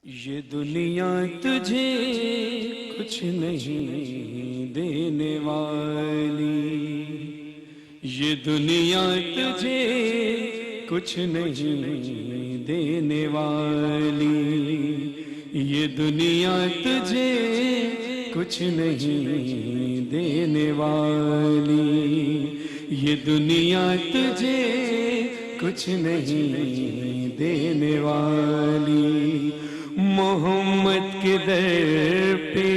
یہ دنیا تجھے کچھ نہیں دینے والی، یہ دنیا تجھے کچھ نہیں دینے والی، یہ دنیا تجھے کچھ نہیں دینے والی، یہ دنیا تجھے کچھ نہیں دینے والی۔ محمد کے در پہ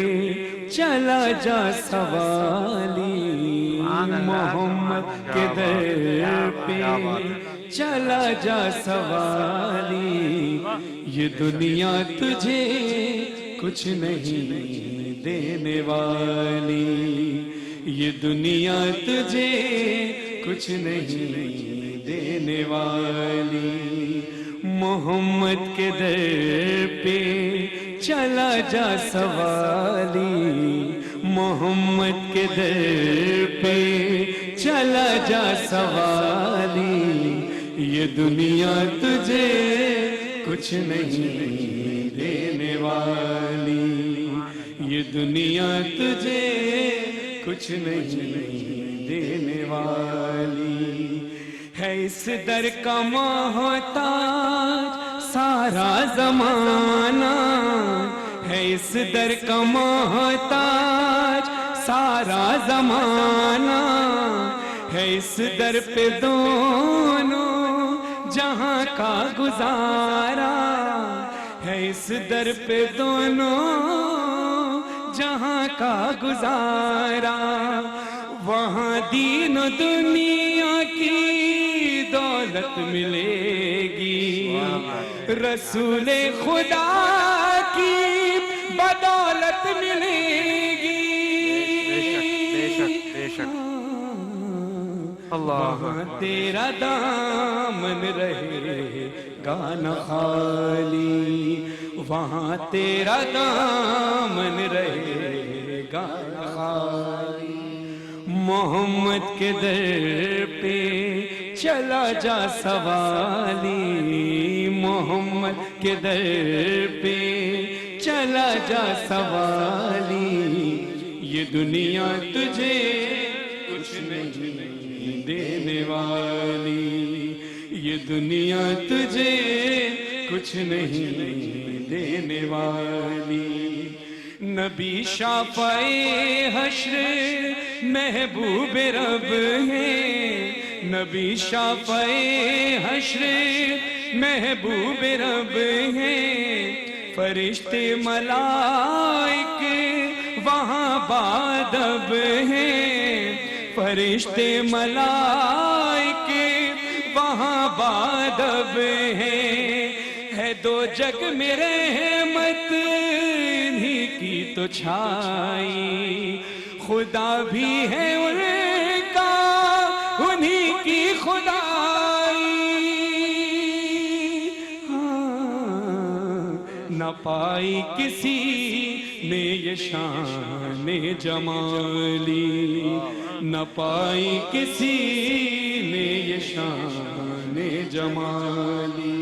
چلا جا سوالی، محمد کے در پہ چلا جا سوالی، یہ دنیا تجھے کچھ نہیں دینے والی، یہ دنیا تجھے کچھ نہیں دینے والی۔ محمد کے در پہ چلا جا سوالی، محمد کے در پہ چلا جا سوالی، یہ دنیا تجھے کچھ نہیں دینے والی، یہ دنیا تجھے کچھ نہیں دینے والی۔ ہے اس در کا محتاج سارا زمانہ، ہے اس در کا محتاج سارا زمانہ، ہے اس در پہ دونوں جہاں کا گزارا، ہے اس در پہ دونوں جہاں کا گزارا۔ وہاں دین و دنیا کی دولت ملے گی، رسول خدا کی بدولت ملے گی۔ وہاں تیرا دامن رہے گا نہ خالی، وہاں تیرا دامن رہے گا نہ خالی۔ محمد کے در پہ چلا جا سوالی، محمد کے در پہ چلا جا سوالی، یہ دنیا تجھے کچھ نہیں دینے والی، یہ دنیا تجھے کچھ نہیں دینے والی۔ نبی شافع حشر محبوب رب ہیں، نبی شافع حشر محبوب رب ہیں، فرشتے ملائک وہاں بادب ہیں، فرشتے ملائک وہاں بادب ہیں۔ ہے دو جگ میں رحمت انہی کی تو چھائی، خدا بھی ہے ان کا انہی کی خدائی۔ نہ پائی کسی نے یہ شان جمالی، نہ پائی کسی نے یہ شان جمالی۔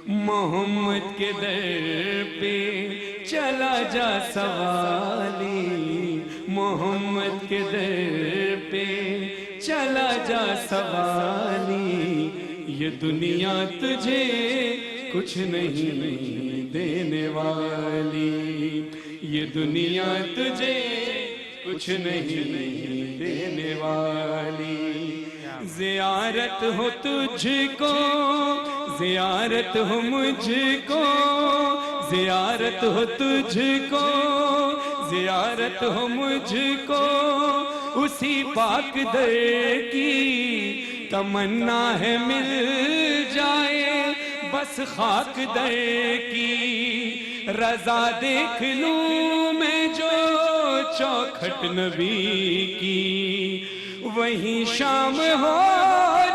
محمد کے در پہ چلا جا سوالی، محمد کے در پہ چلا جا سوالی، یہ دنیا تجھے کچھ نہیں دینے والی، یہ دنیا تجھے کچھ نہیں دینے والی۔ زیارت ہو تجھ کو، زیارت ہو مجھ کو، زیارت ہو تجھ کو، زیارت ہو مجھ کو، اسی پاک در کی تمنا ہے مل جائے بس خاک در کی۔ رضا دیکھ لوں میں جو چوکھٹ نبی کی، وہیں شام ہو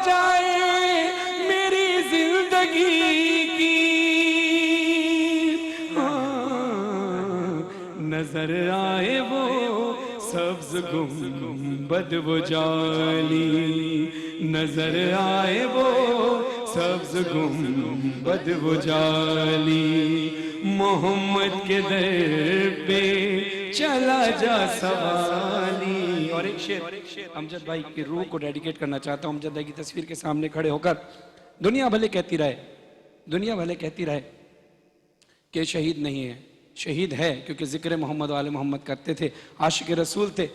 جائے میری زندگی کی۔ نظر آئے وہ سبز گنبد وہ جالی، نظر آئے وہ سبز گنبد وہ جالی، محمد کے در پہ چلا جا سوالی. اور ایک شعر امجد بھائی کی روح کو ڈیڈیکیٹ کرنا چاہتا ہوں. امجد بھائی کی تصویر کے سامنے کھڑے ہو کر دنیا بھلے کہتی رہے، دنیا بھلے کہتی رہے کہ شہید نہیں ہے، شہید ہے کیونکہ ذکر محمد و آل محمد کرتے تھے، عاشق رسول تھے.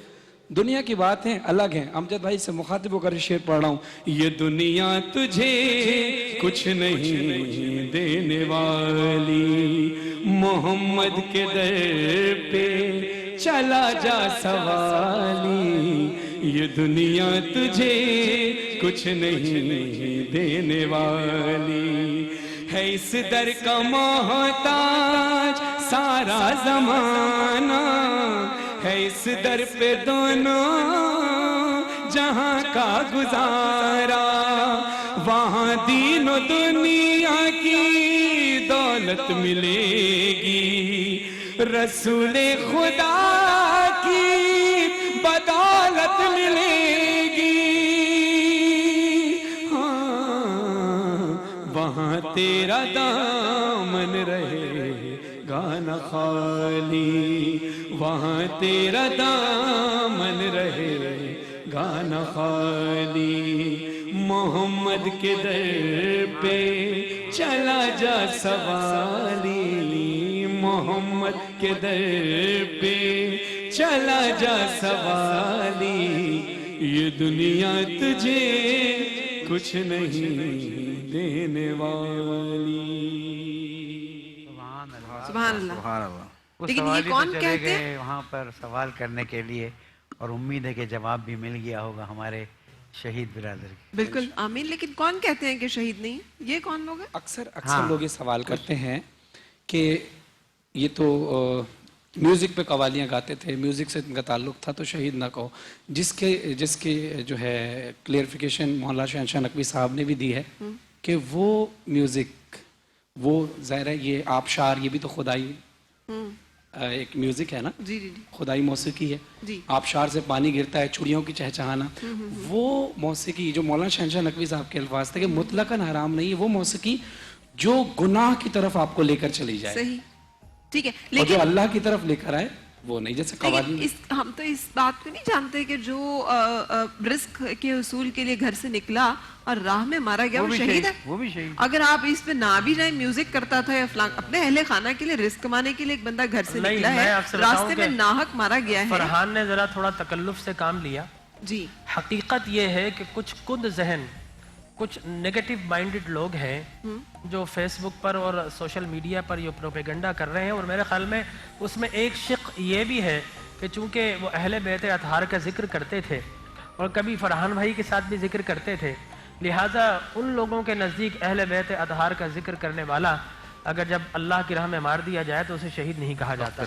دنیا کی باتیں الگ ہیں. امجد بھائی سے مخاطب ہو کر شعر پڑھ رہا ہوں. یہ دنیا تجھے کچھ نہیں دینے والی، محمد کے در پہ چلا جا سوالی. یہ دنیا تجھے کچھ نہیں دینے والی، ہے اس در کا محتاج سارا زمانہ، ہے اس در پہ دونوں جہاں کا گزارا. وہاں دین و دنیا کی دولت ملے گی، رسول خدا کی بدولت ملے گی. ہاں وہاں تیرا دامن رہے گا نہ خالی، وہاں تیرا دامن رہے گا نہ خالی. محمد کے در پہ چلا جا سوالی، محمد کے در پہ چلا جا سوالی. یہ دنیا تجھے کچھ نہیں دینے والی. سبحان اللہ. لیکن یہ کون کہتے ہیں وہاں پر سوال کرنے کے لیے، اور امید ہے کہ جواب بھی مل گیا ہوگا ہمارے شہید برادر کی. بالکل آمین. لیکن کون کہتے ہیں کہ شہید نہیں؟ یہ کون لوگ ہیں؟ اکثر لوگ یہ سوال کرتے ہیں کہ یہ تو میوزک پہ قوالیاں گاتے تھے، میوزک سے ان کا تعلق تھا تو شہید نہ کہو. جس کے جو ہے کلیئرفیکیشن مولانا شہنشاہ نقوی صاحب نے بھی دی ہے کہ وہ میوزک، وہ ظاہر ہے یہ آبشار، یہ بھی تو خدائی ایک میوزک ہے نا، جی جی خدائی موسیقی ہے. جی. آبشار سے پانی گرتا ہے، چڑیوں کی چہچہانا، وہ موسیقی جو مولانا شہنشاہ نقوی صاحب کے الفاظ تھے کہ مطلقاً حرام نہیں ہے وہ موسیقی جو گناہ کی طرف آپ کو لے کر چلی جائے. صحیح، ٹھیک ہے. اور جو اللہ کی طرف لے کر آئے وہ نہیں. جیسے قوالی ہم تو اس بات کو نہیں جانتے کہ جو رزق کے حصول کے لیے گھر سے نکلا اور راہ میں مارا گیا وہ شہید ہے. وہ بھی شہید. اگر آپ اس پہ نہ بھی جائیں، میوزک کرتا تھا یا فلان، اپنے اہل خانہ کے لیے رزق کمانے کے لیے ایک بندہ گھر سے نکلا ہے، راستے میں ناحق مارا گیا ہے. فرحان نے ذرا تھوڑا تکلف سے کام لیا. جی. حقیقت یہ ہے کہ کچھ کند ذہن، کچھ نیگیٹو مائنڈڈ لوگ ہیں جو فیس بک پر اور سوشل میڈیا پر یہ پروپیگنڈا کر رہے ہیں. اور میرے خیال میں اس میں ایک شق یہ بھی ہے کہ چونکہ وہ اہل بیت اطہار کا ذکر کرتے تھے اور کبھی فرحان بھائی کے ساتھ بھی ذکر کرتے تھے، لہٰذا ان لوگوں کے نزدیک اہل بیت اطہار کا ذکر کرنے والا اگر جب اللہ کی راہ میں مار دیا جائے تو اسے شہید نہیں کہا جاتا.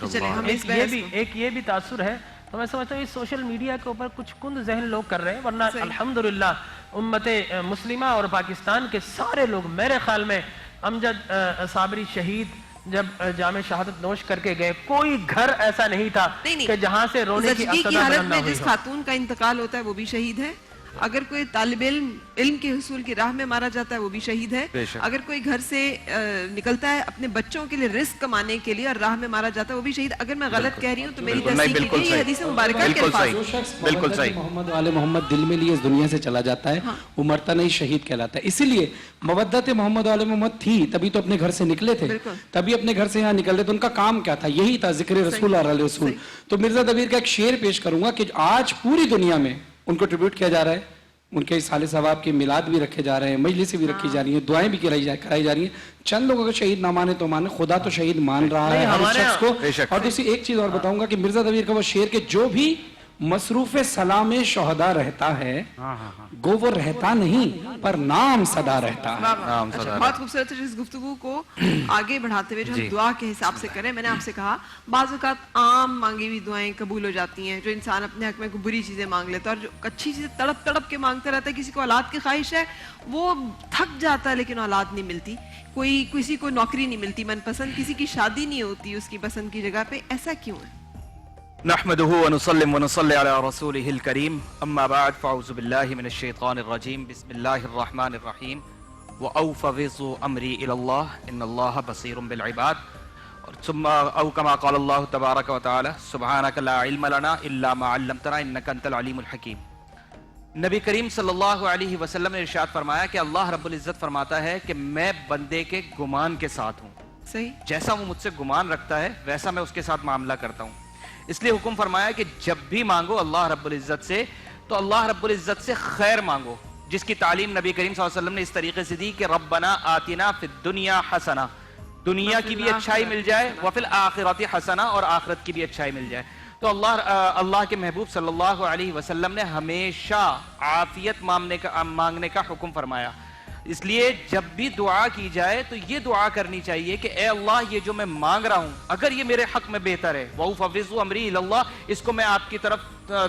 ایک یہ بھی تاثر ہے. تو میں سمجھتا ہوں اس سوشل میڈیا کے اوپر کچھ کند ذہن لوگ کر رہے ہیں، ورنہ الحمدللہ امت مسلمہ اور پاکستان کے سارے لوگ میرے خیال میں امجد صابری شہید جب جامع شہادت نوش کر کے گئے کوئی گھر ایسا نہیں تھا کہ جہاں سے رونے کی زچگی حالت میں جس خاتون کا انتقال ہوتا ہے وہ بھی شہید ہے. اگر کوئی طالب علم کے حصول کی راہ میں مارا جاتا ہے وہ بھی شہید ہے. اگر کوئی گھر سے نکلتا ہے اپنے بچوں کے لیے رزق کمانے کے لیے اور راہ میں مارا جاتا ہے وہ بھی شہید. اگر میں غلط کہہ رہی ہوں تو میری تصدیق کیجیے، یہ حدیث مبارکہ کے الفاظ. جو شخص محمد آل محمد دل میں لیے اس دنیا سے چلا جاتا ہے وہ مرتا نہیں شہید کہلاتا ہے. اسی لیے مودت محمد آل محمد تھی تبھی تو اپنے گھر سے نکلے تھے، تبھی اپنے گھر سے یہاں نکل رہے تو ان کا کام کیا تھا؟ یہی تھا ذکر رسول اور علیہ رسول. تو مرزا دبیر کا ایک شعر پیش کروں گا کہ آج پوری دنیا میں ان کو ٹریبیوٹ کیا جا رہا ہے، ان کے سال ثواب کے میلاد بھی رکھے جا رہے ہیں، مجلسیں بھی رکھی جا رہی ہیں، دعائیں بھی کرائی جا رہی ہیں. چند لوگ اگر شہید نہ مانے تو مانے، خدا تو شہید مان رہا ہے ہر شخص کو. اور دوسری ایک چیز اور بتاؤں گا کہ مرزا دبیر کا وہ شعر کہ جو بھی مصروف سلام شہداء رہتا ہے گو وہ رہتا نہیں پر نام صدا رہتا ہے. بہت خوبصورت ہے. اس گفتگو کو آگے بڑھاتے ہوئے جو ہم دعا کے حساب سے کریں، میں نے آپ سے کہا بعض اوقات عام مانگی ہوئی دعائیں قبول ہو جاتی ہیں، جو انسان اپنے حق میں کوئی بری چیزیں مانگ لیتا ہے اور جو اچھی چیزیں تڑپ تڑپ کے مانگتا رہتا ہے. کسی کو اولاد کی خواہش ہے وہ تھک جاتا ہے لیکن اولاد نہیں ملتی، کسی کو نوکری نہیں ملتی من پسند، کسی کی شادی نہیں ہوتی اس کی پسند کی جگہ پہ. ایسا کیوں ہے؟ نحمده ونسلم ونصلي على رسوله الكريم اما بعد فاعوذ بالله من الشيطان الرجيم بسم الله الرحمن الرحيم وَأَوْفَوِضُ أَمْرِي إِلَى اللَّهِ إِنَّ اللَّهَ بَصِيرٌ بِالْعِبَادِ ثم أو كما قال الله تبارك وتعالى سبحانك لا علم لنا إلا ما علمتنا إنك أنت العليم الحكيم. نبی کریم صلی اللہ علیہ وسلم نے ارشاد فرمایا کہ اللہ رب العزت فرماتا ہے کہ میں بندے کے گمان کے ساتھ ہوں. صحیح. جیسا وہ مجھ سے گمان رکھتا ہے ویسا میں اس کے ساتھ معاملہ کرتا ہوں. اس لیے حکم فرمایا کہ جب بھی مانگو اللہ رب العزت سے تو اللہ رب العزت سے خیر مانگو, جس کی تعلیم نبی کریم صلی اللہ علیہ وسلم نے اس طریقے سے دی کہ ربنا آتنا فی الدنیا حسنہ, دنیا کی بھی اچھائی مل جائے, وفی الآخرۃ حسنہ, اور آخرت کی بھی اچھائی مل جائے. تو اللہ کے محبوب صلی اللہ علیہ وسلم نے ہمیشہ عافیت مانگنے کا حکم فرمایا. اس لیے جب بھی دعا کی جائے تو یہ دعا کرنی چاہیے کہ اے اللہ یہ جو میں مانگ رہا ہوں اگر یہ میرے حق میں بہتر ہے, وَأُفَوِّضُ أَمْرِي إِلَى اللَّهِ, اس کو میں آپ کی طرف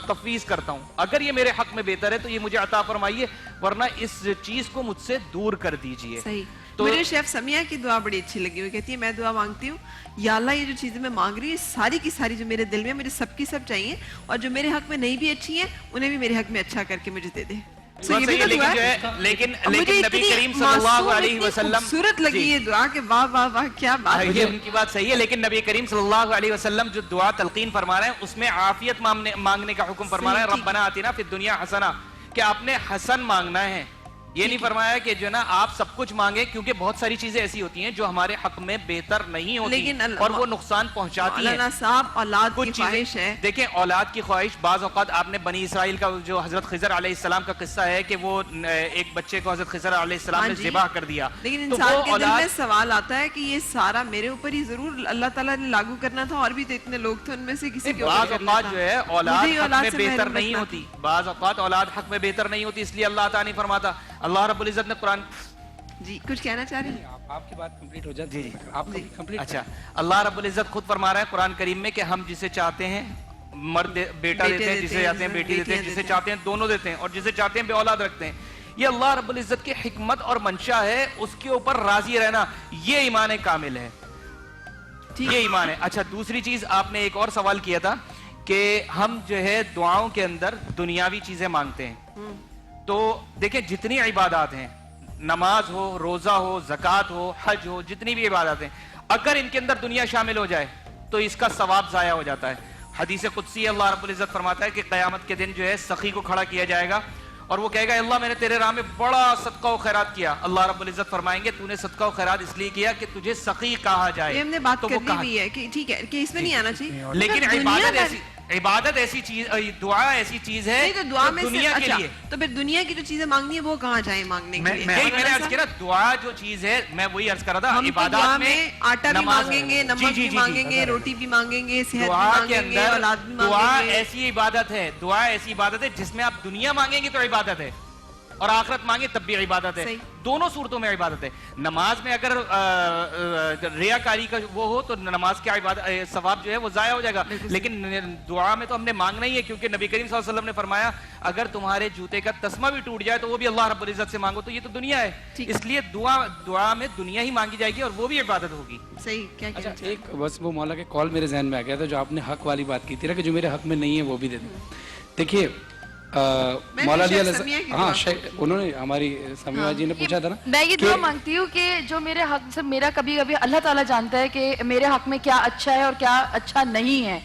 تفویض کرتا ہوں, اگر یہ میرے حق میں بہتر ہے تو یہ مجھے عطا فرمائیے, ورنہ اس چیز کو مجھ سے دور کر دیجئے. صحیح. مجھے شیف سمیہ کی دعا بڑی اچھی لگی ہوئی, کہتی ہے میں دعا مانگتی ہوں یا اللہ یہ جو چیزیں میں مانگ رہی ہوں ساری کی ساری جو میرے دل میں مجھے سب کی سب چاہیے, اور جو میرے حق میں نہیں بھی اچھی ہیں انہیں بھی میرے حق میں اچھا کر کے مجھے دے دے. لیکن نبی کریم صلی اللہ علیہ وسلم خوبصورت لگی یہ دعا کہ واہ واہ واہ کیا بات ہے. یہ ان کی بات صحیح ہے, لیکن نبی کریم صلی اللہ علیہ وسلم جو دعا تلقین فرما رہے ہیں اس میں عافیت مانگنے کا حکم فرما رہے ہیں, ربنا آتنا فی الدنیا حسنہ, کہ آپ نے حسن مانگنا ہے. یہ نہیں فرمایا کہ جو نا آپ سب کچھ مانگیں, کیونکہ بہت ساری چیزیں ایسی ہوتی ہیں جو ہمارے حق میں بہتر نہیں ہوتی اور وہ نقصان پہنچاتی ہیں. مولانا صاحب اولاد کی خواہش ہے, دیکھیں اولاد کی خواہش, بعض اوقات آپ نے بنی اسرائیل کا جو حضرت خضر علیہ السلام کا قصہ ہے کہ وہ ایک بچے کو حضرت خضر علیہ السلام نے ذبح کر دیا, لیکن انسان کے دل میں سوال آتا ہے کہ یہ سارا میرے اوپر ہی ضرور اللہ تعالیٰ نے لاگو کرنا تھا, اور بھی تو اتنے لوگ تھے ان میں سے کسی کے بعض اوقات جو ہے اولاد حق میں بہتر نہیں ہوتی, بعض اوقات اولاد حق میں بہتر نہیں ہوتی, اس لیے اللہ تعالیٰ نہیں فرماتا. اللہ رب العزت نے قرآن جی کچھ کہنا چاہ رہے ہیں آپ کی بات کمپلیٹ ہو جائے. جی آپ کمپلیٹ. اچھا, اللہ رب العزت خود فرما رہا ہے قرآن کریم میں کہ ہم جسے چاہتے ہیں مرد بیٹا دیتے ہیں, جسے چاہتے ہیں بیٹی دیتے ہیں, جسے چاہتے ہیں دونوں دیتے ہیں, اور جسے چاہتے ہیں بے اولاد رکھتے ہیں. یہ اللہ رب العزت کی حکمت اور منشا ہے, اس کے اوپر راضی رہنا یہ ایمان کامل ہے, یہ ایمان ہے. اچھا دوسری چیز آپ نے ایک اور سوال کیا تھا کہ ہم جو ہے دعاؤں کے اندر دنیاوی چیزیں مانگتے ہیں. تو دیکھیں جتنی عبادات ہیں, نماز ہو, روزہ ہو, زکوٰۃ ہو, حج ہو, جتنی بھی عبادات ہیں, اگر ان کے اندر دنیا شامل ہو جائے تو اس کا ثواب ضائع ہو جاتا ہے. حدیث قدسی اللہ رب العزت فرماتا ہے کہ قیامت کے دن جو ہے سخی کو کھڑا کیا جائے گا اور وہ کہے گا اللہ میں نے تیرے راہ میں بڑا صدقہ و خیرات کیا. اللہ رب العزت فرمائیں گے تو نے صدقہ و خیرات اس لیے کیا کہ تجھے سخی کہا جائے. یہ ہم نے بات کرنی بھی ہے کہ ٹھیک ہے کہ اس میں نہیں آنا چاہیے, لیکن عبادت ایسی چیز, دعا ایسی چیز ہے تو دعا میں دنیا کے لیے, تو پھر دنیا کی جو چیزیں مانگنی ہے وہ کہاں جائیں مانگنے کے لیے. میں نے عرض کیا دعا جو چیز ہے, میں وہی عرض کر رہا تھا, عبادات میں آٹا بھی مانگیں گے, نمک بھی مانگیں گے, روٹی بھی مانگیں گے, صحت بھی مانگیں گے, اولاد بھی مانگیں گے. دعا ایسی عبادت ہے, دعا ایسی عبادت ہے جس میں آپ دنیا مانگیں گے تو عبادت ہے, اور آخرت مانگے تب بھی عبادت ہے. دونوں صورتوں میں عبادت ہے. نماز میں اگر ریاکاری کا وہ ہو تو نماز کی عبادت ثواب جو ہے وہ ضائع ہو جائے گا, لیکن دعا میں تو ہم نے مانگنا ہی ہے, کیونکہ نبی کریم صلی اللہ علیہ وسلم نے فرمایا اگر تمہارے جوتے کا تسمہ بھی ٹوٹ جائے تو وہ بھی اللہ رب العزت سے مانگو, تو یہ تو دنیا ہے, اس لیے دعا میں دنیا ہی مانگی جائے گی اور وہ بھی عبادت ہوگی. صحیح. کیا اچھا ایک بس وہ مولا کے کال میرے ذہن میں آ گیا تھا جو آپ نے حق والی بات کی تھی نا کہ جو میرے حق میں نہیں ہے وہ بھی دے دیں. دیکھیے مولا علی ہاں انہوں نے ہماری سمیہ جی نے پوچھا تھا نا, میں یہ دعا مانگتی ہوں کہ جو میرے حق سے میرا کبھی کبھی اللہ تعالیٰ جانتا ہے کہ میرے حق میں کیا اچھا ہے اور کیا اچھا نہیں ہے.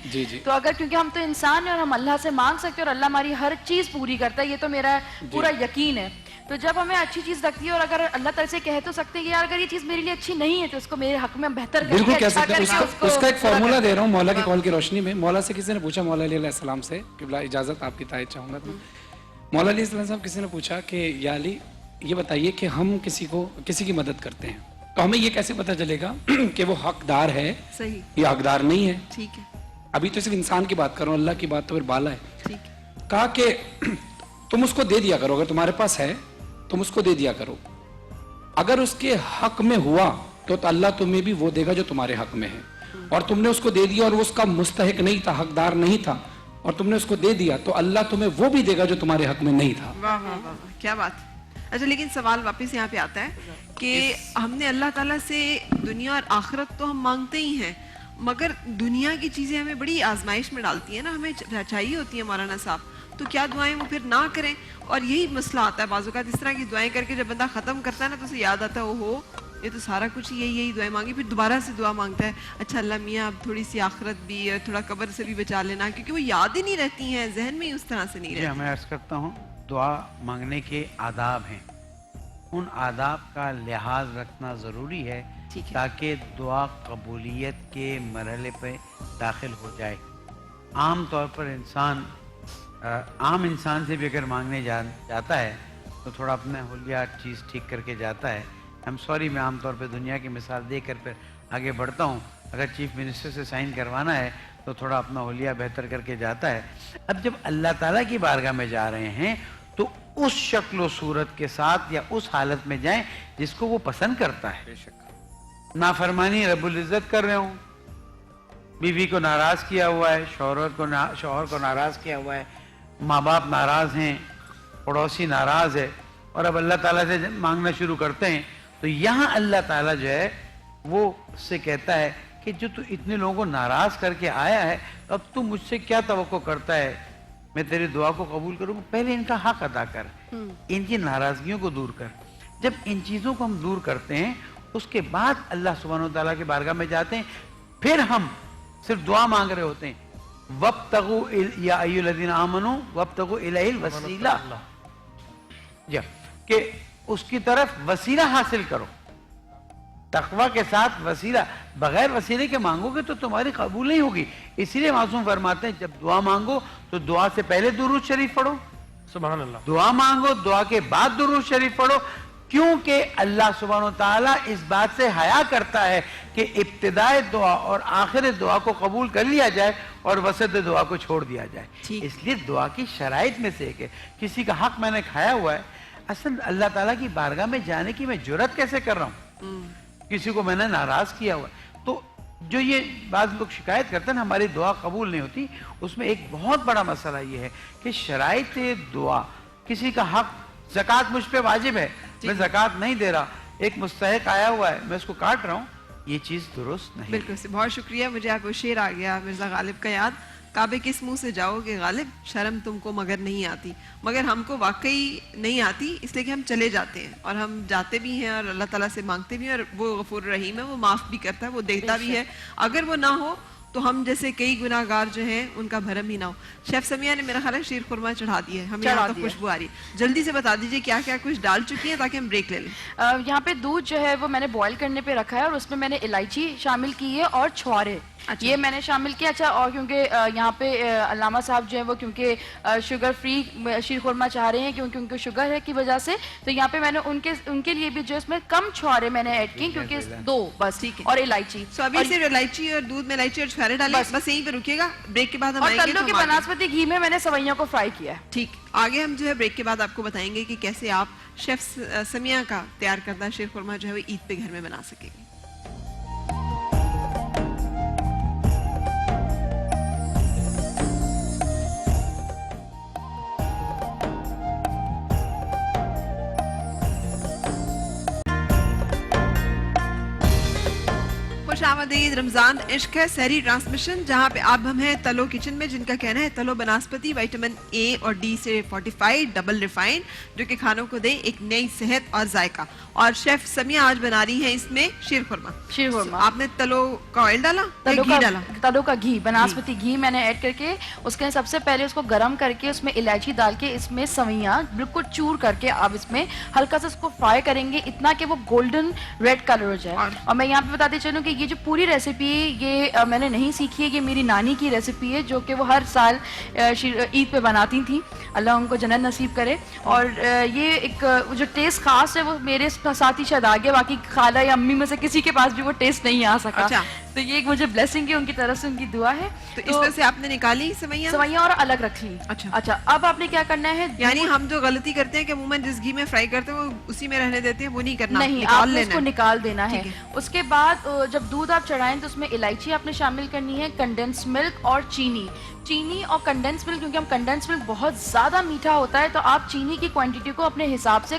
تو اگر کیونکہ ہم تو انسان ہیں اور ہم اللہ سے مانگ سکتے ہیں اور اللہ ہماری ہر چیز پوری کرتا ہے, یہ تو میرا پورا یقین ہے. تو جب ہمیں اچھی چیز لگتی ہے اور اگر اللہ تعالیٰ سے کہہ تو سکتے ہیں کہ یار اگر یہ چیز میرے لیے اچھی نہیں ہے تو اس کو میرے حق میں بہتر کر بالکل کہہ سکتے ہیں. اس کا ایک فارمولا دے رہا ہوں مولا کی کال کی روشنی میں. مولا سے کسی نے پوچھا, مولا علیہ السلام سے, قبلہ اجازت آپ کی تائید چاہوں گا, تو مولا علیہ السلام صاحب کسی نے پوچھا کہ یا علی یہ بتائیے کہ ہم کسی کی مدد کرتے ہیں تو ہمیں یہ کیسے پتہ چلے گا کہ وہ حقدار ہے یا حقدار نہیں ہے. ٹھیک ہے, ابھی تو صرف انسان کی بات کر رہا ہوں, اللہ کی بات تو پھر بالا ہے. کہا کہ تم اس کو دے دیا کرو, اگر تمہارے پاس ہے تم اس کو دے دیا کرو, اگر اس کے حق میں ہوا تو اللہ تمہیں بھی وہ دے گا جو تمہارے حق میں ہے, اور تم نے اس کو دے دیا اور وہ اس کا مستحق نہیں تھا, حقدار نہیں تھا, اور تم نے اس کو دے دیا تو اللہ تمہیں وہ بھی دے گا جو تمہارے حق میں نہیں تھا. واہ واہ واہ کیا بات. اچھا لیکن سوال واپس یہاں پہ آتا ہے کہ ہم نے اللہ تعالیٰ سے دنیا اور آخرت تو ہم مانگتے ہی ہیں, مگر دنیا کی چیزیں ہمیں بڑی آزمائش میں ڈالتی ہیں نا, ہمیں چاہیے ہوتی ہیں مولانا صاحب. تو کیا دعائیں وہ پھر نہ کریں. اور یہی مسئلہ آتا ہے بعض اوقات اس طرح کی دعائیں کر کے جب بندہ ختم کرتا ہے نا تو اسے یاد آتا ہے اوہو یہ تو سارا کچھ یہی دعائیں مانگی, پھر دوبارہ سے دعا مانگتا ہے اچھا اللہ میاں اب تھوڑی سی آخرت بھی اور تھوڑا قبر سے بھی بچا لینا, کیونکہ وہ یاد ہی نہیں رہتی ہیں, ذہن میں ہی اس طرح سے نہیں رہتی. میں عرض کرتا ہوں دعا مانگنے کے آداب ہیں, ان آداب کا لحاظ رکھنا ضروری ہے تاکہ دعا قبولیت کے مرحلے پہ داخل ہو جائے. عام طور پر عام انسان سے بھی اگر مانگنے جاتا ہے تو تھوڑا اپنا حلیہ چیز ٹھیک کر کے جاتا ہے. میں عام طور پہ دنیا کی مثال دے کر پھر آگے بڑھتا ہوں. اگر چیف منسٹر سے سائن کروانا ہے تو تھوڑا اپنا حلیہ بہتر کر کے جاتا ہے. اب جب اللہ تعالیٰ کی بارگاہ میں جا رہے ہیں تو اس شکل و صورت کے ساتھ یا اس حالت میں جائیں جس کو وہ پسند کرتا ہے. نافرمانی رب العزت کر رہے ہوں, بیوی کو ناراض کیا ہوا ہے, شوہر کو ناراض کیا ہوا ہے, ماں باپ ناراض ہیں, پڑوسی ناراض ہے, اور اب اللہ تعالیٰ سے مانگنا شروع کرتے ہیں تو یہاں اللہ تعالیٰ جو ہے وہ اس سے کہتا ہے کہ جو تو اتنے لوگوں کو ناراض کر کے آیا ہے اب تو مجھ سے کیا توقع کرتا ہے میں تیری دعا کو قبول کروں. پہلے ان کا حق ادا کر, ان کی ناراضگیوں کو دور کر. جب ان چیزوں کو ہم دور کرتے ہیں اس کے بعد اللہ سبحانہ وتعالیٰ کی بارگاہ میں جاتے ہیں, پھر ہم صرف دعا مانگ رہے ہوتے ہیں. وَابْتَغُوا يَا أَيُّهَا الَّذِينَ آمَنُوا وَابْتَغُوا إِلَيْهِ الْوَسِيلَةَ, کہ اس کی طرف وسیلہ حاصل کرو. تقوی کے ساتھ وسیلہ, بغیر وسیلے کے مانگو گے تو تمہاری قبول نہیں ہوگی. اسی لیے معصوم فرماتے ہیں جب دعا مانگو تو دعا سے پہلے درود شریف پڑھو, سبحان اللہ. دعا مانگو دعا کے بعد درود شریف پڑھو, کیونکہ اللہ سبحانہ وتعالیٰ اس بات سے حیا کرتا ہے کہ ابتدائے دعا اور آخر دعا کو قبول کر لیا جائے اور وسط دعا کو چھوڑ دیا جائے. اس لیے دعا کی شرائط میں سے ایک ہے. کسی کا حق میں نے کھایا ہوا ہے, اصل اللہ تعالیٰ کی بارگاہ میں جانے کی میں جرات کیسے کر رہا ہوں, کسی کو میں نے ناراض کیا ہوا ہے. تو جو یہ بعض لوگ شکایت کرتے ہیں ہماری دعا قبول نہیں ہوتی, اس میں ایک بہت بڑا مسئلہ یہ ہے کہ شرائط دعا, کسی کا حق, زکوٰۃ مجھ پہ واجب ہے, میں زکوٰۃ نہیں دے رہا, ایک مستحق آیا ہوا ہے میں اس کو کاٹ رہا ہوں, یہ چیز درست نہیں. بالکل سے بہت شکریہ. مجھے آپ کو شعر آ گیا مرزا غالب کا یاد, کعبے کس منہ سے جاؤ گے غالب, شرم تم کو مگر نہیں آتی. مگر ہم کو واقعی نہیں آتی, اس لیے کہ ہم چلے جاتے ہیں, اور ہم جاتے بھی ہیں اور اللہ تعالیٰ سے مانگتے بھی ہیں, اور وہ غفور رحیم ہے, وہ معاف بھی کرتا ہے, وہ دیتا بھی ہے. اگر وہ نہ ہو تو ہم جیسے کئی گناہ گار جو ہیں ان کا بھرم ہی نہ ہو. شیف سمیہ نے میرا خیال ہے شیر خورما چڑھا دیا ہے, ہمیں یہاں تک خوشبو آ رہی ہے. جلدی سے بتا دیجیے کیا کیا کچھ ڈال چکی ہیں تاکہ ہم بریک لے لیں. یہاں پہ دودھ جو ہے وہ میں نے بوائل کرنے پہ رکھا ہے, اور اس میں میں نے الائچی شامل کی ہے اور چھوارے, یہ میں نے شامل کیا. اچھا, اور کیونکہ یہاں پہ علامہ صاحب جو ہے وہ کیونکہ شوگر فری شیر خورما چاہ رہے ہیں کیونکہ ان کو شوگر ہے کی وجہ سے, تو یہاں پہ میں نے ان کے لیے بھی جو اس میں کم چھوارے میں نے ایڈ کی, کیونکہ 2 بس, ٹھیک ہے, اور الائچی. سو ابھی صرف الائچی اور دودھ میں الائچی اور چھوارے ڈالیں, بس یہیں پہ رکیے گا, بریک کے بعد ہم آئیں گے. اور تلو کے بناسپتی گھی میں نے سوئیاں کو فرائی کیا ہے. ٹھیک, آگے ہم جو ہے بریک کے بعد آپ کو بتائیں گے کہ کیسے آپ شیف سمیہ کا تیار کردہ شیر خورما جو ہے وہ عید پہ گھر میں بنا سکیں گے. خوش آمدید. رمضان عشق ہے سحری ٹرانسمیشن, جہاں پہ آپ ہم ہیں تلو کچن میں, جن کا کہنا ہے تلو بناسپتی وٹامن اے اور ڈی سے فورٹیفائڈ ڈبل ریفائنڈ, جو کہ کھانوں کو دیں ایک نئی صحت اور ذائقہ. اور شیف سمیہ آج بنا رہی ہیں اس میں شیر خورما. شیر خورما آپ نے تلو کا آئل ڈالا, گھی ڈالا؟ تلو کا گھی, بناسپتی گھی میں نے ایڈ کر کے اس کے سب سے پہلے اس کو گرم کر کے اس میں الائچی ڈال کے اس میں سویاں بالکل چور کر کے آپ اس میں ہلکا سا اس کو فرائی کریں گے اتنا کہ وہ گولڈن ریڈ کلر ہو جائے. اور میں یہاں پہ بتاتے چلوں کہ یہ جو پوری ریسیپی یہ میں نے نہیں سیکھی ہے, یہ میری نانی کی ریسیپی ہے جو کہ وہ ہر سال عید پہ بناتی تھیں, اللہ ان کو جنت نصیب کرے. اور یہ ایک جو ٹیسٹ خاص ہے وہ میرے ساتھ ہی شاید آ گیا, باقی خالہ یا امی میں سے کسی کے پاس بھی وہ ٹیسٹ نہیں آ سکا. تو یہ ایک مجھے بلیسنگ ہے, ان کی طرف سے ان کی دعا ہے. تو اس میں سے آپ نے نکالی سویاں اور الگ رکھ لی. اچھا, اب آپ نے کیا کرنا ہے, یعنی ہم جو غلطی کرتے ہیں کہ عموماً جس گھی میں فرائی کرتے ہیں وہ اسی میں رہنے دیتے ہیں, وہ نہیں کرنا, نہیں, آپ نے اس کو نکال دینا ہے. اس کے بعد جب دودھ آپ چڑھائیں تو اس میں الائچی آپ نے شامل کرنی ہے, کنڈینس ملک اور چینی اور کنڈینس ملک, کیونکہ ہم کنڈینس ملک بہت زیادہ میٹھا ہوتا ہے تو آپ چینی کی کوانٹٹی کو اپنے حساب سے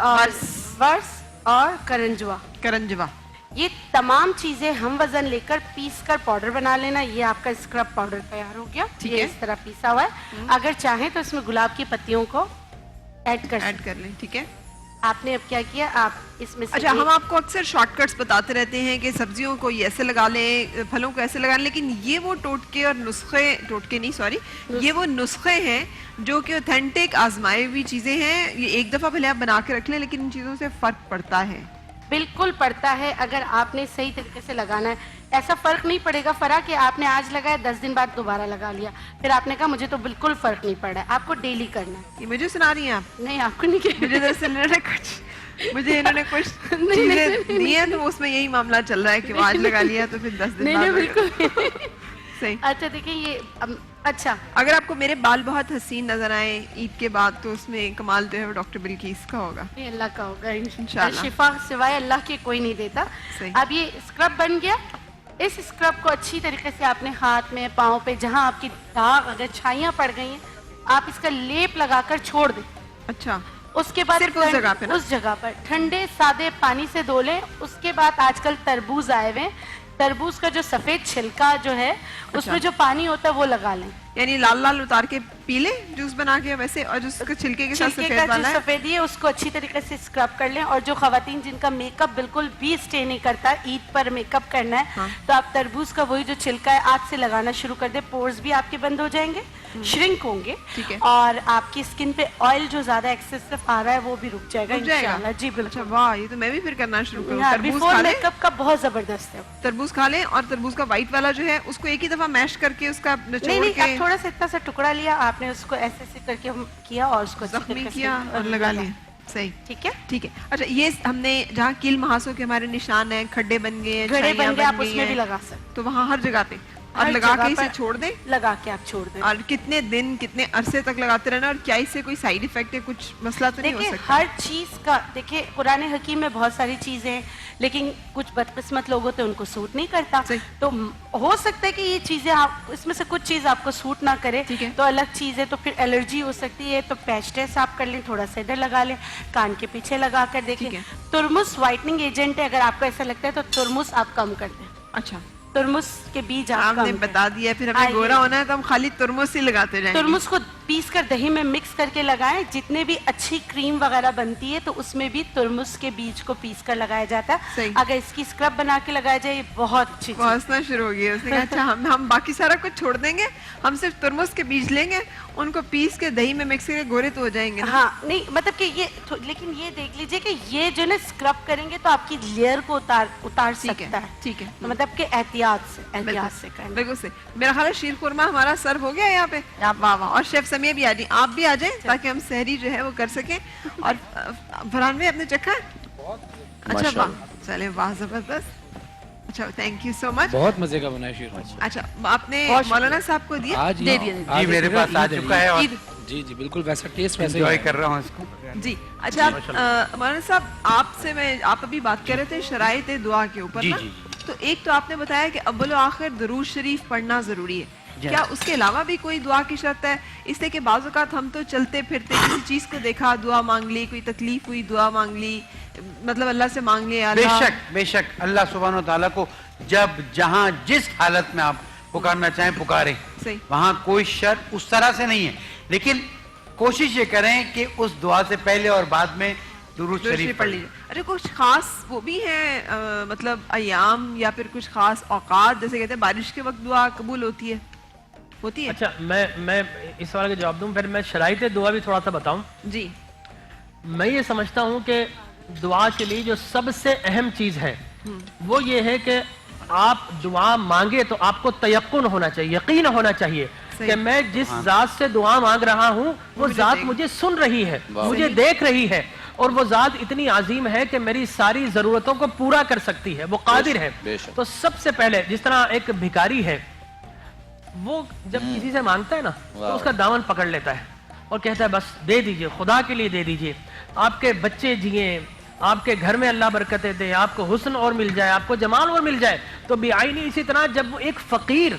اور ورس اور کرنجوا. کرنجوا. یہ تمام چیزیں ہم وزن لے کر پیس کر پاؤڈر بنا لینا. یہ آپ کا اسکرب پاؤڈر تیار ہو گیا. ٹھیک یہ ہے. اس طرح پیسا ہوا ہے. اگر چاہیں تو اس میں گلاب کی پتیوں کو ایڈ کر لیں. ٹھیک ہے. آپ نے اب کیا کیا, آپ اس میں سے اچھا, ہم آپ کو اکثر شارٹ کٹس بتاتے رہتے ہیں کہ سبزیوں کو یہ ایسے لگا لیں, پھلوں کو ایسے لگا لیں, لیکن یہ وہ ٹوٹکے اور نسخے, ٹوٹکے نہیں سوری, یہ وہ نسخے ہیں جو کہ اوتھینٹک آزمائے ہوئی چیزیں ہیں. یہ ایک دفعہ بھلے آپ بنا کے رکھ لیں, لیکن ان چیزوں سے فرق پڑتا ہے. بالکل پڑتا ہے. اگر آپ نے صحیح طریقے سے لگانا ہے, ایسا فرق نہیں پڑے گا فرق کہ آپ نے آج لگایا 10 دن بعد دوبارہ لگا لیا, پھر آپ نے کہا مجھے تو بالکل فرق نہیں پڑ رہا ہے. آپ کو ڈیلی کرنا ہے. یہ مجھے سنا رہی ہیں آپ؟ نہیں, آپ کو نہیں کہنا. مجھے دراصل انہوں نے کچھ چیزیں دی ہیں تو اس میں یہی معاملہ چل رہا ہے کہ وہ آج لگا لیا تو پھر 10 دن بعد. نہیں, بالکل صحیح. اچھا دیکھیں یہ, اچھا اگر آپ کو میرے بال بہت حسین نظر آئے عید کے بعد تو اس میں کمال جو ہے وہ ڈاکٹر بلکیس کا ہوگا. یہ اللہ کا ہوگا انشاءاللہ. شفا سوائے اللہ کے کوئی نہیں دیتا. صحیح. اب یہ اسکرب بن گیا. اس اسکرب کو اچھی طریقے سے آپ نے ہاتھ میں, پاؤں پہ, جہاں آپ کی داغ اگر چھائیاں پڑ گئی ہیں, آپ اس کا لیپ لگا کر چھوڑ دیں. اچھا, اس کے بعد صرف اس جگہ پہ نا؟ اس جگہ پر ٹھنڈے سادے پانی سے دھو لیں. اس کے بعد آج کل تربوز آئے ہوئے ہیں, تربوز کا جو سفید چھلکا جو ہے اس میں جو پانی ہوتا ہے وہ لگا لیں. یعنی لال لال اتار کے پی لیں جوس بنا کے ویسے, اور جو اس کے چھلکے کے ساتھ چھلکے سفید کا جو والا ہے سفیدی ہے اس کو اچھی طریقے سے اسکرب کر لیں. اور جو خواتین جن کا میک اپ بالکل بھی اسٹے نہیں کرتا, عید پر میک اپ کرنا ہے, تو آپ تربوز کا وہی جو چھلکا ہے آج سے لگانا شروع کر دیں. پورز بھی آپ کے بند ہو جائیں گے, شرنک ہوں گے, اور آپ کی اسکن پہ آئل جو زیادہ ایکسیسو آ رہا ہے وہ بھی رک جائے گا انشاءاللہ. جی بالکل. اچھا واہ, یہ تو میں بھی پھر کرنا شروع کروں. تربوز بیفور کھا لیں, میک اپ کا بہت زبردست ہے. تربوز کھا لیں, اور تربوز کا وائٹ والا جو ہے اس کو ایک ہی دفعہ میش کر کے اس کا نچوڑ نہیں, کے آپ تھوڑا سا اتنا سا ٹکڑا لیا, آپ نے اس کو ایسے ایسے کر کے کیا اور اس کو زخمی کیا اور لگا لیا. صحیح. ٹھیک ہے. ٹھیک ہے. اچھا, یہ ہم نے جہاں کیل محاسوں کے ہمارے نشان ہیں, کھڈے بن گئے, گھڑے بن گئے, آپ اس میں بھی لگا سکتے, تو وہاں ہر جگہ پہ اور لگا کے اسے چھوڑ دیں. لگا کے آپ چھوڑ دیں. اور کتنے دن کتنے عرصے تک لگاتے رہنا, اور کیا اس سے کوئی سائیڈ ایفیکٹ ہے, کچھ مسئلہ تو نہیں ہو دیکھیں سکتا؟ ہر چیز کا, دیکھیں قرآن حکیم میں بہت ساری چیزیں ہیں, لیکن کچھ بدقسمت لوگ ہوتے ہیں ان کو سوٹ نہیں کرتا. تو ہو سکتا ہے کہ یہ چیزیں آپ, اس میں سے کچھ چیز آپ کو سوٹ نہ کرے تو الگ چیز ہے, تو پھر الرجی ہو سکتی ہے. تو پیچ ٹیسٹ آپ کر لیں, تھوڑا سا ادھر لگا لیں, کان کے پیچھے لگا کر دیکھیں. ترمس وائٹننگ ایجنٹ ہے, اگر آپ کو ایسا لگتا ہے تو ترمس آپ کم کر دیں. اچھا, ترمس کے بیج آپ نے بتا دیا, پھر ہمیں گورا ہونا ہے تو ہم خالی ترمس ہی لگاتے جائیں. ترمس کو پیس کر دہی میں مکس کر کے لگائیں. جتنے بھی اچھی کریم وغیرہ بنتی ہے تو اس میں بھی ترمس کے بیج کو پیس کر لگایا جاتا ہے. اگر اس کی اسکرب بنا کے لگایا جائے, یہ بہت اچھی چیز. ہنسنا شروع ہو گیا, اس نے کہا اچھا ہم باقی سارا کچھ چھوڑ دیں گے, ہم صرف ترمس کے بیج لیں گے, ان کو پیس کے دہی میں مکس کر کے گورے تو ہو جائیں گے. ہاں نہیں, مطلب کہ یہ, لیکن یہ دیکھ لیجئے کہ یہ جو نا اسکرب کریں گے تو آپ کی لیئر کو اتار سکتا ہے. ٹھیک ہے, مطلب کہ احتیاط سے کریں. بالکل سے. میرا خیال ہے شیر خورما ہمارا سرو ہو گیا یہاں پہ. واہ واہ. اور شیف سمیہ بھی آ جائیں, آپ بھی آ جائیں تاکہ ہم سحری جو ہے وہ کر سکیں. اور فرحان بھائی آپ نے چکھا ہے؟ اچھا واہ, چلے واہ زبردست. اچھا, تھینک یو سو مچ. بہت مزے کا بنا ہے شیر. اچھا, آپ نے مولانا صاحب کو دیا؟ جی میرے پاس آ چکا ہے, اور جی جی بالکل ویسا ٹیسٹ ویسے انجوائے کر رہا ہوں اس کو. جی اچھا, مولانا صاحب آپ سے میں, آپ ابھی بات کر رہے تھے شرائط دعا کے اوپر نا, تو ایک تو آپ نے بتایا کہ اول و آخر درود شریف پڑھنا ضروری ہے. کیا اس کے علاوہ بھی کوئی دعا کی شرط ہے؟ اس لیے کہ بعض اوقات ہم تو چلتے پھرتے کسی چیز کو دیکھا دعا مانگ لی, کوئی تکلیف ہوئی دعا مانگ لی, مطلب اللہ سے مانگ لیا. بے شک اللہ سبحانہ و تعالیٰ کو جب جہاں جس حالت میں آپ پکارنا چاہیں پکاریں, وہاں کوئی شرط اس طرح سے نہیں ہے, لیکن کوشش یہ کریں کہ اس دعا سے پہلے اور بعد میں درود شریف پڑھ لیجیے. ارے کچھ خاص وہ بھی ہیں مطلب ایام یا پھر کچھ خاص اوقات, جیسے کہتے ہیں بارش کے وقت دعا قبول ہوتی ہے؟ اچھا, میں اس سوال کا جواب دوں, پھر میں شرائط دعا بھی تھوڑا سا بتاؤں. جی, میں یہ سمجھتا ہوں کہ دعا کے لیے جو سب سے اہم چیز ہے وہ یہ ہے کہ آپ دعا مانگے تو آپ کو تیقن ہونا چاہیے, یقین ہونا چاہیے کہ میں جس ذات سے دعا مانگ رہا ہوں وہ ذات مجھے سن رہی ہے, مجھے دیکھ رہی ہے, اور وہ ذات اتنی عظیم ہے کہ میری ساری ضرورتوں کو پورا کر سکتی ہے, وہ قادر ہے. تو سب سے پہلے جس طرح ایک بھکاری ہے, وہ جب کسی سے مانگتا ہے نا تو اس کا دامن پکڑ لیتا ہے اور کہتا ہے بس دے دیجئے, خدا کے لیے دے دیجئے, آپ کے بچے جئیں, آپ کے گھر میں اللہ برکتیں دے, آپ کو حسن اور مل جائے, آپ کو جمال اور مل جائے. تو بعینی اسی طرح جب وہ ایک فقیر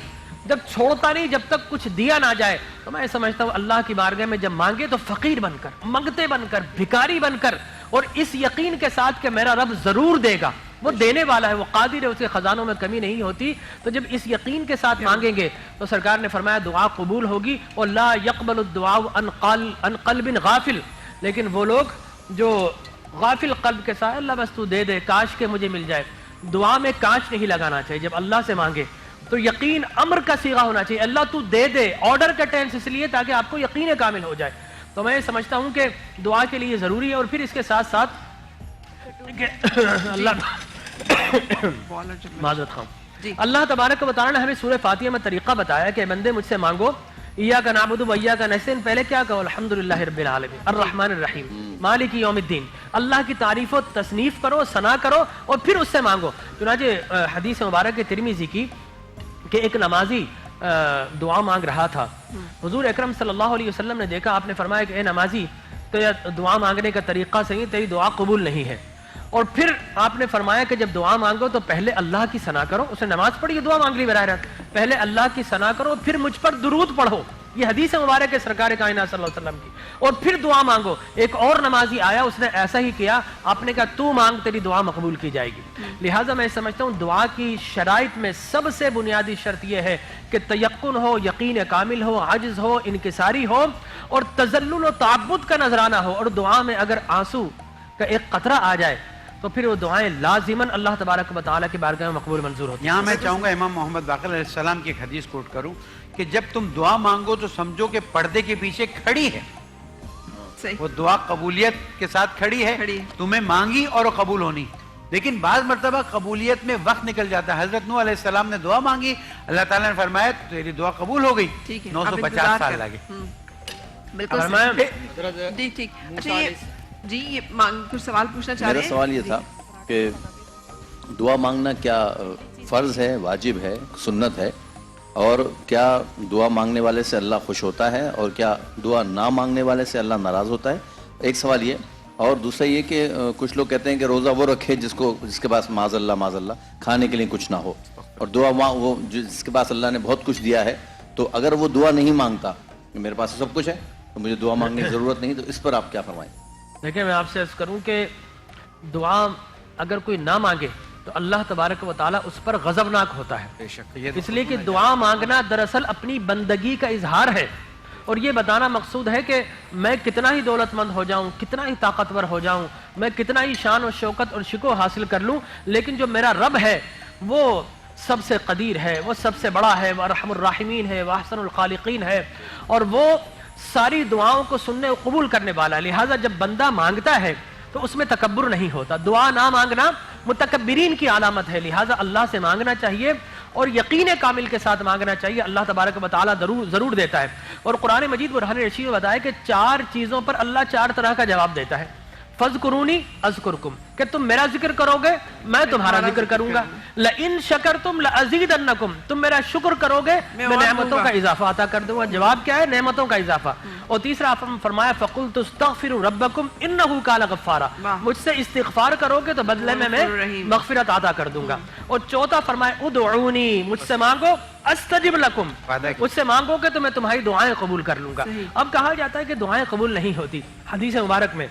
جب چھوڑتا نہیں جب تک کچھ دیا نہ جائے, تو میں سمجھتا ہوں اللہ کی بارگاہ میں جب مانگے تو فقیر بن کر, منگتے بن کر, بھکاری بن کر اور اس یقین کے ساتھ کہ میرا رب ضرور دے گا، وہ دینے والا ہے، وہ قادر ہے، اس کے خزانوں میں کمی نہیں ہوتی، تو جب اس یقین کے ساتھ مانگیں گے تو سرکار نے فرمایا دعا قبول ہوگی. اور لا يقبل الدعاء عن قلب غافل، لیکن وہ لوگ جو غافل قلب کے ساتھ اللہ بس تو دے دے، کاش کہ مجھے مل جائے، دعا میں کاش نہیں لگانا چاہیے. جب اللہ سے مانگے تو یقین امر کا صیغہ ہونا چاہیے، اللہ تو دے دے، آرڈر کا ٹینس اس لیے تاکہ آپ کو یقین کامل ہو جائے. تو میں سمجھتا ہوں کہ دعا کے لیے ضروری ہے. اور پھر اس کے ساتھ ساتھ اللہ تبارک و تعالی نے ہمیں سورہ فاتحہ میں طریقہ بتایا کہ بندے مجھ سے مانگو، ایاک نعبد و ایاک نستعین، پہلے کیا کہو الحمدللہ رب العالمین الرحمن الرحیم مالک یوم الدین، اللہ کی تعریف و تصنیف کرو، ثنا کرو اور پھر اس سے مانگو. چنانچہ حدیث مبارک ترمذی کی کہ ایک نمازی دعا مانگ رہا تھا، حضور اکرم صلی اللہ علیہ وسلم نے دیکھا، آپ نے فرمایا کہ اے نمازی تو دعا مانگنے کا طریقہ صحیح، تیری دعا قبول نہیں ہے. اور پھر آپ نے فرمایا کہ جب دعا مانگو تو پہلے اللہ کی ثنا کرو. اس نے نماز پڑھی، دعا مانگ لی براہ راست، پہلے اللہ کی ثنا کرو پھر مجھ پر درود پڑھو. یہ حدیث مبارک ہے سرکار کائنات صلی اللہ علیہ وسلم کی. اور پھر دعا مانگو. ایک اور نمازی آیا، اس نے ایسا ہی کیا، آپ نے کہا تو مانگ، تیری دعا مقبول کی جائے گی. لہٰذا میں سمجھتا ہوں دعا کی شرائط میں سب سے بنیادی شرط یہ ہے کہ تیقن ہو، یقین کامل ہو، عجز ہو، انکساری ہو اور تذلل و تعبد کا نذرانہ ہو. اور دعا میں اگر آنسو کا ایک قطرہ آ جائے تو پھر وہ دعائیں لازماً اللہ تبارک و تعالیٰ کی بارگاہ میں مقبول منظور ہوتی ہیں. یہاں میں چاہوں گا امام محمد باقر علیہ السلام کی ایک حدیث کوٹ کروں کہ جب تم دعا مانگو تو سمجھو کہ پردے کے پیچھے کھڑی ہے، وہ دعا قبولیت کے ساتھ کھڑی ہے، تمہیں مانگی اور وہ قبول ہونی. لیکن بعض مرتبہ قبولیت میں وقت نکل جاتا ہے. حضرت نوح علیہ السلام نے دعا مانگی، اللہ تعالیٰ نے فرمایا تیری دعا قبول ہو گئی، 950 سال لگے. بالکل جی ٹھیک. اچھا جی یہ کچھ سوال پوچھنا چاہ رہے ہیں؟ میرا سوال یہ تھا کہ دعا مانگنا کیا فرض ہے، واجب ہے، سنت ہے، اور کیا دعا مانگنے والے سے اللہ خوش ہوتا ہے اور کیا دعا نہ مانگنے والے سے اللہ ناراض ہوتا ہے؟ ایک سوال یہ. اور دوسرا یہ کہ کچھ لوگ کہتے ہیں کہ روزہ وہ رکھے جس کے پاس معاذ اللہ کھانے کے لیے کچھ نہ ہو، اور دعا وہ جس کے پاس اللہ نے بہت کچھ دیا ہے، تو اگر وہ دعا نہیں مانگتا کہ میرے پاس سب کچھ ہے تو مجھے دعا مانگنے کی ضرورت نہیں، تو اس پر آپ کیا فرمائیں؟ دیکھیں میں آپ سے عرض کروں کہ دعا اگر کوئی نہ مانگے تو اللہ تبارک و تعالیٰ اس پر غضبناک ہوتا ہے. اس لیے کہ دعا مانگنا دراصل اپنی بندگی کا اظہار ہے، اور یہ بتانا مقصود ہے کہ میں کتنا ہی دولت مند ہو جاؤں، کتنا ہی طاقتور ہو جاؤں، میں کتنا ہی شان و شوکت اور شکو حاصل کر لوں، لیکن جو میرا رب ہے وہ سب سے قدیر ہے، وہ سب سے بڑا ہے، وہ ارحم الراحمین ہے، وہ احسن الخالقین ہے، اور وہ ساری دعاؤں کو سننے و قبول کرنے والا ہے. لہٰذا جب بندہ مانگتا ہے تو اس میں تکبر نہیں ہوتا. دعا نہ مانگنا متکبرین کی علامت ہے. لہٰذا اللہ سے مانگنا چاہیے اور یقین کامل کے ساتھ مانگنا چاہیے. اللہ تبارک و تعالیٰ ضرور دیتا ہے. اور قرآن مجید برہان رشید میں بتایا کہ 4 چیزوں پر اللہ 4 طرح کا جواب دیتا ہے. فَاذْكُرُونِي أَذْكُرْكُمْ کہ تم میرا ذکر کرو گے میں تمہارا ذکر کروں گا. لَإِن شَكَرْتُمْ لَأَزِيدَنَّكُمْ تم میرا شکر کرو گے میں نعمتوں کا اضافہ عطا کر دوں گا. جواب کیا ہے؟ نعمتوں کا اضافہ. اور تیسرا فرمایا فَقُلْتُ اسْتَغْفِرُوا رَبَّكُمْ إِنَّهُ كَانَ غَفَّارًا مجھ سے استغفار کرو گے تو بدلے میں مغفرت عطا کر دوں گا. اور چوتھا فرمایا ادعونی مجھ سے مانگو استجب لکم مجھ سے مانگو گے تو میں تمہاری دعائیں قبول کر لوں گا. اب کہا جاتا ہے کہ دعائیں قبول نہیں ہوتی. حدیث مبارک میں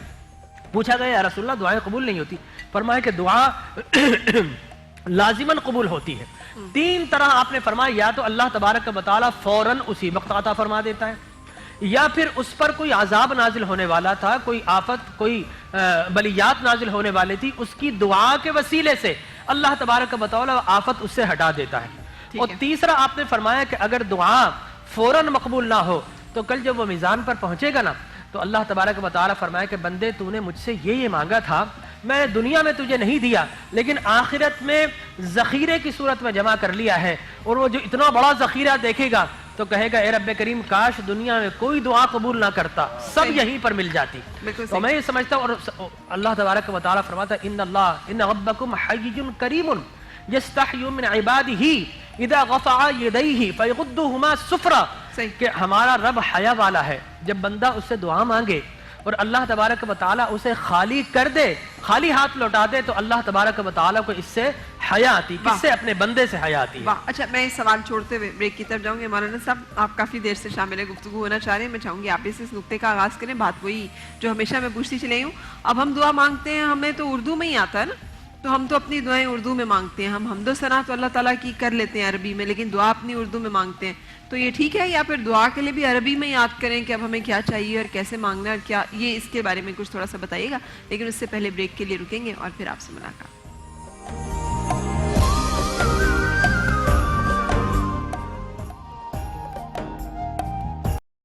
پوچھا گیا یا رسول اللہ دعائیں قبول نہیں ہوتی؟ فرمایا کہ دعا لازماً قبول ہوتی ہے. 3 طرح آپ نے فرمایا، یا تو اللہ تبارک و تعالیٰ فوراً اسی وقت عطا فرما دیتا ہے، یا پھر اس پر کوئی عذاب نازل ہونے والا تھا، کوئی آفت، کوئی بلیات نازل ہونے والی تھی، اس کی دعا کے وسیلے سے اللہ تبارک و تعالیٰ آفت اس سے ہٹا دیتا ہے. اور تیسرا آپ نے فرمایا کہ اگر دعا فوراً مقبول نہ ہو تو کل جب وہ میزان پر پہنچے گا نا تو اللہ تبارک و تعالیٰ فرمایا کہ بندے تو نے مجھ سے یہ مانگا تھا، میں نے دنیا میں تجھے نہیں دیا لیکن آخرت میں ذخیرے کی صورت میں جمع کر لیا ہے. اور وہ جو اتنا بڑا ذخیرہ دیکھے گا تو کہے گا اے رب کریم کاش دنیا میں کوئی دعا قبول نہ کرتا، سب یہیں پر مل جاتی. تو میں یہ سمجھتا ہوں، اور اللہ تبارک و تعالیٰ فرماتا ہے ان ربکم حی کریم یستحی من عبادہ اذا غفع یدیہ فیغدہما سفرا کہ ہمارا رب حیا والا ہے. جب بندہ اس سے دعا مانگے اور اللہ تبارک و تعالیٰ اسے خالی کر دے، خالی ہاتھ لوٹا دے، تو اللہ تبارک و تعالیٰ کو اس سے حیا آتی، کس سے؟ اپنے بندے سے حیا آتی ہے۔ واہ، اچھا میں اس سوال چھوڑتے ہوئے بریک کی طرف جاؤں گی۔ مولانا صاحب آپ کافی دیر سے شامل گفتگو ہونا چاہ رہے ہیں، میں چاہوں گی آپ اس نقطے کا آغاز کریں۔ بات وہی جو ہمیشہ میں پوچھتی چلی ہوں، اب ہم دعا مانگتے ہیں، ہمیں تو اردو میں ہی آتا ہے نا، تو ہم تو اپنی دعائیں اردو میں مانگتے ہیں، ہم حمد و ثنا تو اللہ تعالیٰ کی کر لیتے ہیں عربی میں، لیکن دعا اپنی اردو میں مانگتے ہیں، تو یہ ٹھیک ہے یا پھر دعا کے لیے بھی عربی میں یاد کریں کہ اب ہمیں کیا چاہیے اور کیسے مانگنا ہے اور کیا؟ یہ اس کے بارے میں کچھ تھوڑا سا بتائیے گا، لیکن اس سے پہلے بریک کے لیے رکیں گے اور پھر آپ سے ملاقات۔